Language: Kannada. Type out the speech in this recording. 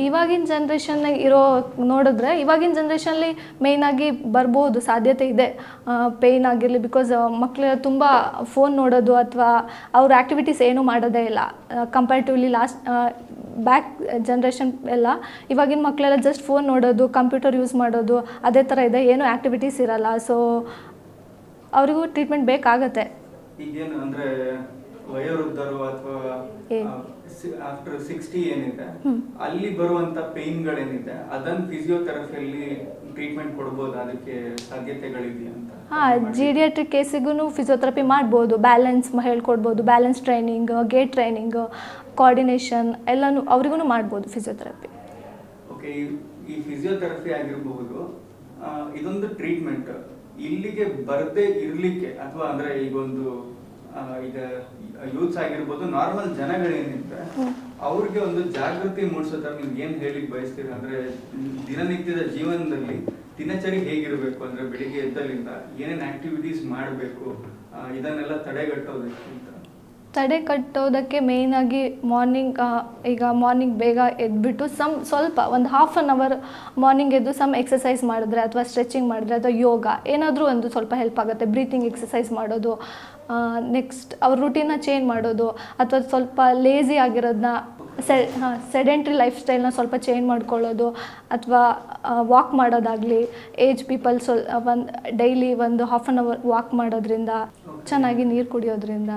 ಇವಾಗಿನ ಜನ್ರೇಷನ್ನಾಗ ಇರೋ ನೋಡಿದ್ರೆ ಇವಾಗಿನ ಜನ್ರೇಷನಲ್ಲಿ ಮೇಯ್ನಾಗಿ ಬರ್ಬೋದು, ಸಾಧ್ಯತೆ ಇದೆ ಪೇಯ್ನ್ ಆಗಿರಲಿ. ಬಿಕಾಸ್ ಮಕ್ಕಳು ತುಂಬ ಫೋನ್ ನೋಡೋದು ಅಥವಾ ಅವ್ರ ಆ್ಯಕ್ಟಿವಿಟೀಸ್ ಏನೂ ಮಾಡೋದೇ ಇಲ್ಲ ಕಂಪೇರ್ಟಿವ್ಲಿ ಬ್ಯಾಕ್ ಜನ್ರೇಷನ್ ಎಲ್ಲ. ಇವಾಗಿನ ಮಕ್ಕಳೆಲ್ಲ ಜಸ್ಟ್ ಫೋನ್ ನೋಡೋದು, ಕಂಪ್ಯೂಟರ್ ಯೂಸ್ ಮಾಡೋದು, ಅದೇ ಥರ ಇದೆ, ಏನೂ ಆ್ಯಕ್ಟಿವಿಟೀಸ್ ಇರಲ್ಲ. ಸೊ ಅವರಿಗೂ ಟ್ರೀಟ್ಮೆಂಟ್ ಬೇಕಾಗತ್ತೆ. ಈಗೇನು ಅಂದರೆ ವಯೋವೃದ್ಧರು ಅಥವಾ ಆಫ್ಟರ್ 60 ಏನಿದೆ ಅಲ್ಲಿ ಬರುವಂತ ಪೇನ್ಗಳೇನಿದೆ ಅದನ್ನ ಫಿಸಿಯೋಥೆರಪಿಯಲ್ಲಿ ಟ್ರೀಟ್ಮೆಂಟ್ ಕೊಡ್ಬೋದು, ಅದಕ್ಕೆ ಸಾಧ್ಯತೆಗಳಿದೆಯಾ ಅಂತ? ಜೀಡಿಯಾಟ್ರಿಕ್ ಕೇಸಿಗೂ ಫಿಸಿಯೋಥೆರಪಿ ಮಾಡ್ಬೋದು. ಬ್ಯಾಲೆನ್ಸ್ ಹೇಳ್ಕೊಡ್ಬೋದು, balance training, gait training, coordination ಎಲ್ಲನೂ ಅವ್ರಿಗೂ ಮಾಡ್ಬೋದು ಫಿಸಿಯೋಥೆರಪಿ. ಓಕೆ, ಈ ಫಿಸಿಯೋಥೆರಪಿ ಆಗಿರಬಹುದು, ಇದೊಂದು ಟ್ರೀಟ್ಮೆಂಟ್ ಇಲ್ಲಿಗೆ ಬರದೇ ಇರಲಿಕ್ಕೆ ಅಥವಾ ಅಂದರೆ ಈಗ ಯೂತ್ಸ್ ಆಗಿರ್ಬೋದು, ನಾರ್ಮಲ್ ಜನಗಳೇನಿದ್ರೆ ಅವ್ರಿಗೆ ಒಂದು ಜಾಗೃತಿ ಮೂಡಿಸೋ ಥರ ನೀವು ಏನು ಹೇಳಿಕ್ ಬಯಸ್ತೀರಾ? ಅಂದರೆ ದಿನನಿತ್ಯದ ಜೀವನದಲ್ಲಿ ದಿನಚರಿ ಹೇಗಿರಬೇಕು, ಅಂದರೆ ಬೆಳಿಗ್ಗೆ ಎದ್ದಲ್ಲಿಂದ ಏನೇನು ಆಕ್ಟಿವಿಟೀಸ್ ಮಾಡಬೇಕು, ಇದನ್ನೆಲ್ಲ ತಡೆಗಟ್ಟೋದಕ್ಕೆ ಮೇಯ್ನಾಗಿ ಈಗ ಮಾರ್ನಿಂಗ್ ಬೇಗ ಎದ್ಬಿಟ್ಟು ಸ್ವಲ್ಪ ಒಂದು ಹಾಫ್ ಆನ್ ಅವರ್ ಮಾರ್ನಿಂಗ್ ಎದ್ದು ಎಕ್ಸಸೈಸ್ ಮಾಡಿದ್ರೆ ಅಥವಾ ಸ್ಟ್ರೆಚಿಂಗ್ ಮಾಡಿದ್ರೆ ಅಥವಾ ಯೋಗ ಏನಾದರೂ ಒಂದು ಸ್ವಲ್ಪ ಹೆಲ್ಪ್ ಆಗುತ್ತೆ. ಬ್ರೀತಿಂಗ್ ಎಕ್ಸಸೈಸ್ ಮಾಡೋದು, ನೆಕ್ಸ್ಟ್ ಅವ್ರ ರೂಟೀನ್ನ ಚೇಂಜ್ ಮಾಡೋದು, ಅಥವಾ ಸ್ವಲ್ಪ ಲೇಝಿ ಆಗಿರೋದನ್ನ ಸೆಡೆಂಟ್ರಿ ಲೈಫ್ ಸ್ಟೈಲ್ನ ಸ್ವಲ್ಪ ಚೇಂಜ್ ಮಾಡ್ಕೊಳ್ಳೋದು, ಅಥವಾ ವಾಕ್ ಮಾಡೋದಾಗಲಿ. ಏಜ್ ಪೀಪಲ್ಸ್ ಡೈಲಿ ಒಂದು ಹಾಫ್ ಆನ್ ಅವರ್ ವಾಕ್ ಮಾಡೋದ್ರಿಂದ, ಚೆನ್ನಾಗಿ ನೀರು ಕುಡಿಯೋದ್ರಿಂದ